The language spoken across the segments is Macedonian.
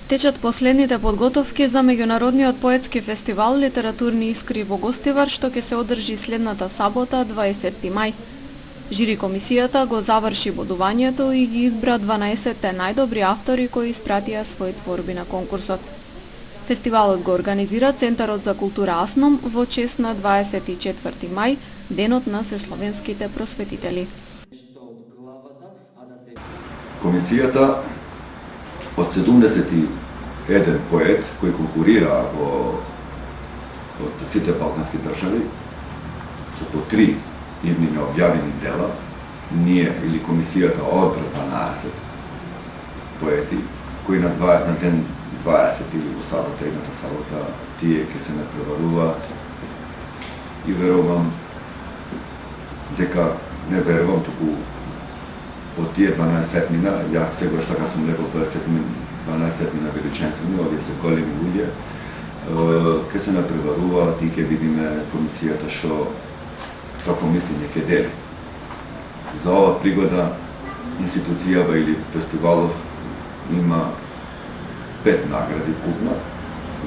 Течат последните подготовки за меѓународниот поетски фестивал Литературни искри во Гостивар, што ќе се одржи следната сабота, 20 мај. Жири комисијата го заврши бодувањето и ги избра 12 најдобри автори кои испратија своји творби на конкурсот. Фестивалот го организира Центарот за култура Асном во чест на 24 мај, денот на сесловенските просветители. Комисијата од 71 поет кои конкурира од сите балкански држави со по 3 нивни необјавени дела, ние или комисијата одбра 12 поети кои на ден 20 или во сабота, едната сабота, тие ќе се напреваруваат и верувам дека не верувам, туку од тие 12 мина, ја сегаш така сум лекол 12 мина величенствени, овие се големи луѓе, ќе се напреваруваат и ќе видиме комисијата што како мислење ќе дели. За ова пригода институцијава или фестивалов има 5 награди вкупно,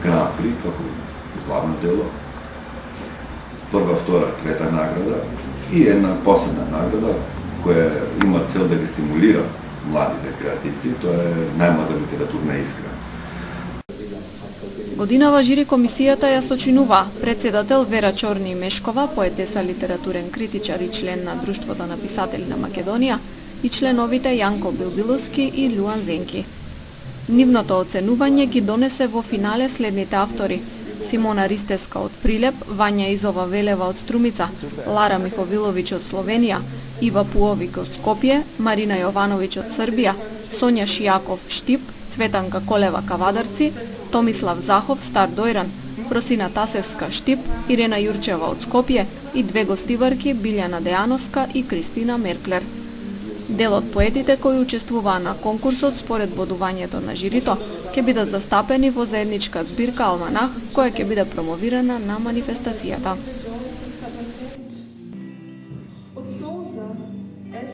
Гран При како главно дело, прва, втора, трета награда и една посебна награда која има цел да ги стимулира младите креативци, тоа е најмлада литературна искра. Годинава жири комисијата ја сочинува председател Вера Чорни Мешкова, поетеса, литературен критичар и член на Друштвото на писатели на Македонија, и членовите Јанко Билбиловски и Луан Зенки. Нивното оценување ги донесе во финале следните автори: Симона Ристеска од Прилеп, Вања Изова Велева од Струмица, Лара Миховиловиќ од Словенија, Ива Пуовик од Скопје, Марина Јовановиќ од Србија, Сонја Шијаков Штип, Цветанка Колева Кавадарци, Томислав Захов Стар Дојран, Фросина Тасевска Штип, Ирена Јурчева од Скопје и 2 гостиварки Билјана Дејановска и Кристина Мерклер. Дел од поетите кои учествуваа на конкурсот според бодувањето на жирито ќе бидат застапени во заедничка збирка Алманах, која ќе биде промовирана на манифестацијата.